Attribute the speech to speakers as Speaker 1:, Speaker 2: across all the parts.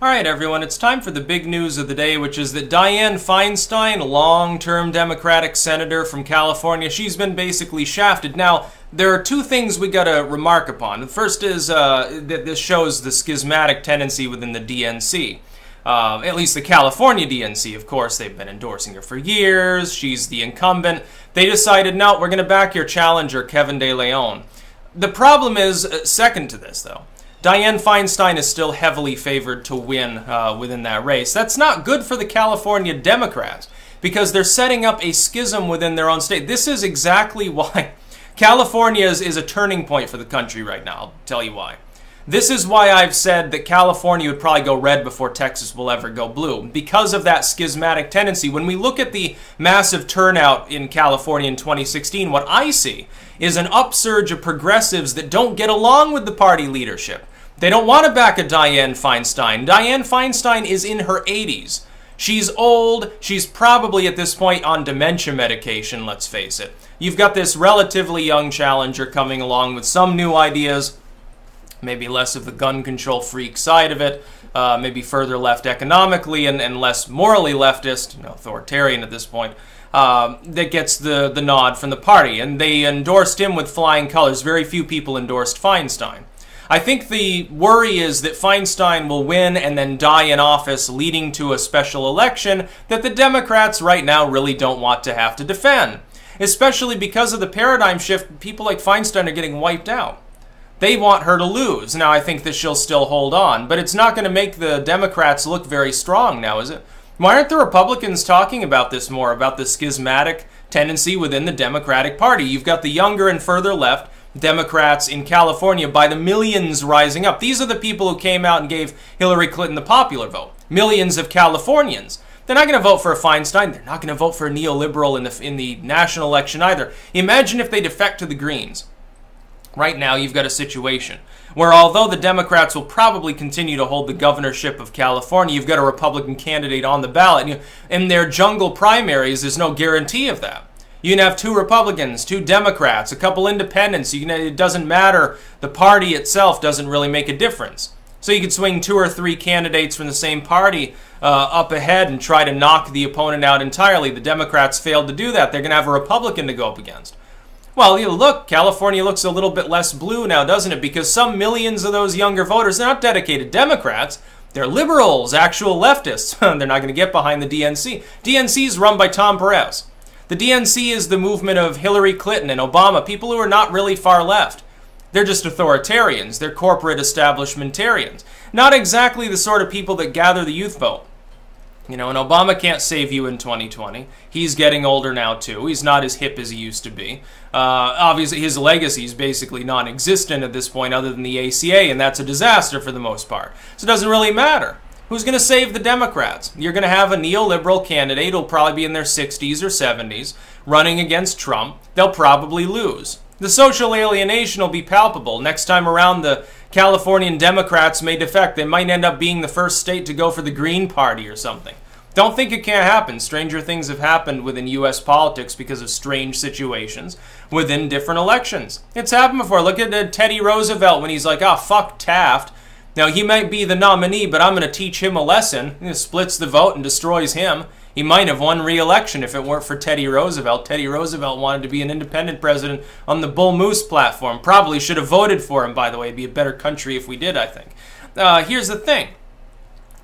Speaker 1: All right, everyone, it's time for the big news of the day, which is that Dianne Feinstein, a long-term Democratic senator from California, she's been basically shafted. Now, there are two things we got to remark upon. The first is that this shows the schismatic tendency within the DNC. At least the California DNC, of course, they've been endorsing her for years. She's the incumbent. They decided, no, we're going to back your challenger, Kevin De Leon. The problem is, second to this, though, Dianne Feinstein is still heavily favored to win within that race. That's not good for the California Democrats because they're setting up a schism within their own state. This is exactly why California is a turning point for the country right now. I'll tell you why. This is why I've said that California would probably go red before Texas will ever go blue, because of that schismatic tendency. When we look at the massive turnout in California in 2016, what I see is an upsurge of progressives that don't get along with the party leadership. They don't want to back a Dianne Feinstein. Dianne Feinstein is in her 80s. She's old. She's probably at this point on dementia medication, let's face it. You've got this relatively young challenger coming along with some new ideas, maybe less of the gun control freak side of it, maybe further left economically and less morally leftist, authoritarian at this point, that gets the nod from the party. And they endorsed him with flying colors. Very few people endorsed Feinstein. I think the worry is that Feinstein will win and then die in office, leading to a special election that the Democrats right now really don't want to have to defend. Especially because of the paradigm shift, people like Feinstein are getting wiped out. They want her to lose. Now, I think that she'll still hold on, but it's not going to make the Democrats look very strong now, is it? Why aren't the Republicans talking about this more, about the schismatic tendency within the Democratic Party? You've got the younger and further left Democrats in California by the millions rising up. These are the people who came out and gave Hillary Clinton the popular vote. Millions of Californians. They're not going to vote for a Feinstein. They're not going to vote for a neoliberal in the national election either. Imagine if they defect to the Greens. Right now, you've got a situation where although the Democrats will probably continue to hold the governorship of California, you've got a Republican candidate on the ballot. In their jungle primaries, there's no guarantee of that. You can have two Republicans, two Democrats, a couple independents. It doesn't matter. The party itself doesn't really make a difference. So you could swing two or three candidates from the same party up ahead and try to knock the opponent out entirely. The Democrats failed to do that. They're going to have a Republican to go up against. Well, look, California looks a little bit less blue now, doesn't it? Because some millions of those younger voters, they're not dedicated Democrats. They're liberals, actual leftists. They're not going to get behind the DNC. DNC is run by Tom Perez. The DNC is the movement of Hillary Clinton and Obama, people who are not really far left. They're just authoritarians. They're corporate establishmentarians. Not exactly the sort of people that gather the youth vote. And Obama can't save you in 2020. He's getting older now, too. He's not as hip as he used to be. Obviously, his legacy is basically non-existent at this point other than the ACA, and that's a disaster for the most part. So it doesn't really matter. Who's going to save the Democrats? You're going to have a neoliberal candidate who'll probably be in their 60s or 70s running against Trump. They'll probably lose. The social alienation will be palpable. Next time around, the Californian Democrats may defect. They might end up being the first state to go for the Green Party or something. Don't think it can't happen. Stranger things have happened within U.S. politics because of strange situations within different elections. It's happened before. Look at Teddy Roosevelt when he's like, fuck Taft. Now, he might be the nominee, but I'm going to teach him a lesson. He splits the vote and destroys him. He might have won re-election if it weren't for Teddy Roosevelt. Teddy Roosevelt wanted to be an independent president on the Bull Moose platform. Probably should have voted for him, by the way. It'd be a better country if we did, I think. Here's the thing.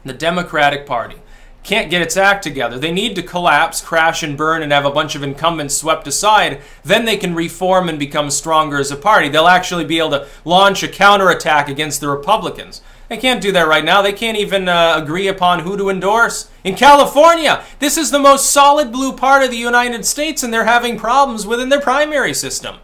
Speaker 1: The Democratic Party can't get its act together. They need to collapse, crash and burn, and have a bunch of incumbents swept aside. Then they can reform and become stronger as a party. They'll actually be able to launch a counterattack against the Republicans. They can't do that right now. They can't even agree upon who to endorse. In California, this is the most solid blue part of the United States, and they're having problems within their primary system.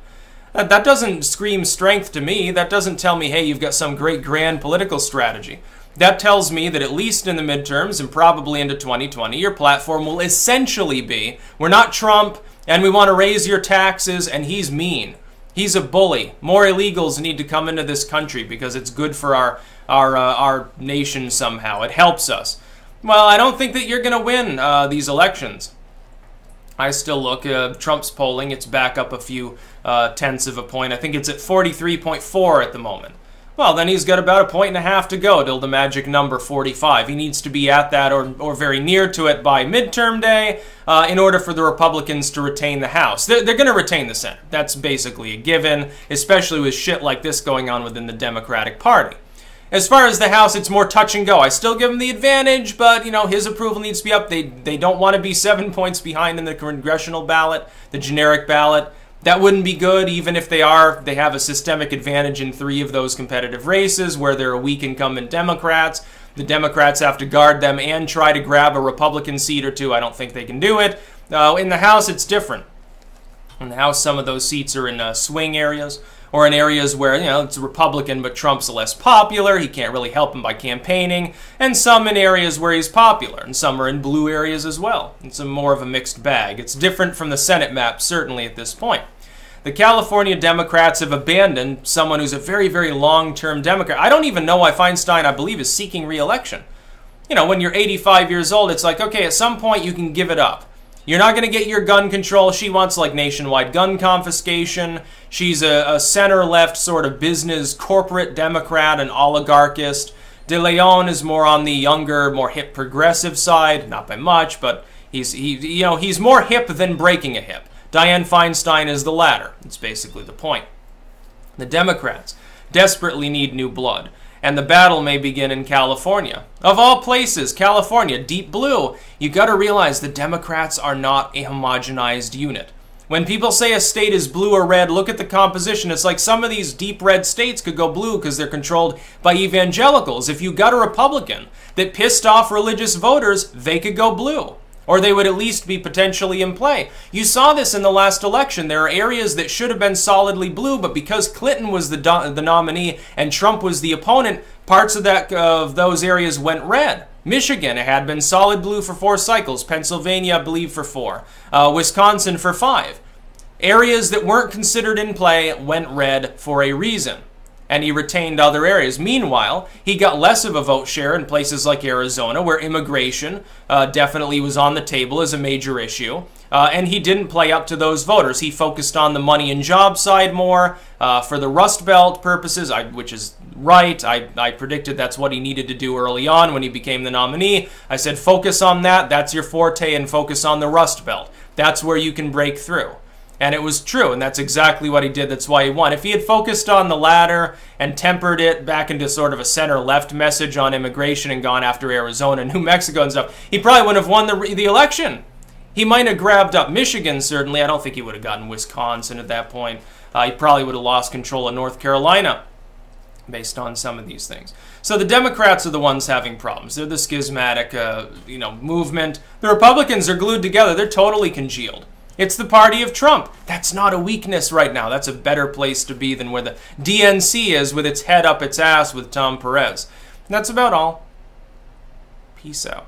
Speaker 1: That doesn't scream strength to me. That doesn't tell me, hey, you've got some great grand political strategy. That tells me that at least in the midterms and probably into 2020, your platform will essentially be, we're not Trump, and we want to raise your taxes, and he's mean. He's a bully. More illegals need to come into this country because it's good for our nation somehow. It helps us. Well, I don't think that you're going to win these elections. I still look, Trump's polling, it's back up a few tenths of a point. I think it's at 43.4 at the moment. Well, then he's got about 1.5 points to go till the magic number 45. He needs to be at that or very near to it by midterm day in order for the Republicans to retain the House. They're going to retain the Senate. That's basically a given, especially with shit like this going on within the Democratic Party. As far as the House, it's more touch and go. I still give him the advantage, but, his approval needs to be up. They don't want to be 7 points behind in the congressional ballot, the generic ballot. That wouldn't be good, even if they have a systemic advantage in 3 of those competitive races where there are weak incumbent Democrats. The Democrats have to guard them and try to grab a Republican seat or 2. I don't think they can do it. In the House, it's different. In the House, some of those seats are in swing areas or in areas where, it's a Republican, but Trump's less popular. He can't really help him by campaigning. And some in areas where he's popular. And some are in blue areas as well. It's more of a mixed bag. It's different from the Senate map, certainly at this point. The California Democrats have abandoned someone who's a very, very long-term Democrat. I don't even know why Feinstein, I believe, is seeking re-election. When you're 85 years old, it's like, okay, at some point you can give it up. You're not going to get your gun control. She wants nationwide gun confiscation. She's a center-left sort of business corporate Democrat, an oligarchist. De Leon is more on the younger, more hip progressive side, not by much, but he's more hip than breaking a hip. Dianne Feinstein is the latter. That's basically the point. The Democrats desperately need new blood, and the battle may begin in California. Of all places, California, deep blue. You got to realize the Democrats are not a homogenized unit. When people say a state is blue or red, look at the composition. It's like some of these deep red states could go blue because they're controlled by evangelicals. If you got a Republican that pissed off religious voters, they could go blue. Or they would at least be potentially in play. You saw this in the last election. There are areas that should have been solidly blue, but because Clinton was the nominee and Trump was the opponent, parts of those areas went red. Michigan had been solid blue for 4 cycles. Pennsylvania, I believe, for 4. Wisconsin for 5. Areas that weren't considered in play went red for a reason. And he retained other areas. Meanwhile, he got less of a vote share in places like Arizona, where immigration definitely was on the table as a major issue. And he didn't play up to those voters. He focused on the money and job side more for the Rust Belt purposes, which is right. I predicted that's what he needed to do early on when he became the nominee. I said, focus on that. That's your forte, and focus on the Rust Belt. That's where you can break through. And it was true, and that's exactly what he did. That's why he won. If he had focused on the latter and tempered it back into sort of a center-left message on immigration and gone after Arizona, New Mexico and stuff, he probably wouldn't have won the election. He might have grabbed up Michigan, certainly. I don't think he would have gotten Wisconsin at that point. He probably would have lost control of North Carolina based on some of these things. So the Democrats are the ones having problems. They're the schismatic movement. The Republicans are glued together. They're totally congealed. It's the party of Trump. That's not a weakness right now. That's a better place to be than where the DNC is with its head up its ass with Tom Perez. And that's about all. Peace out.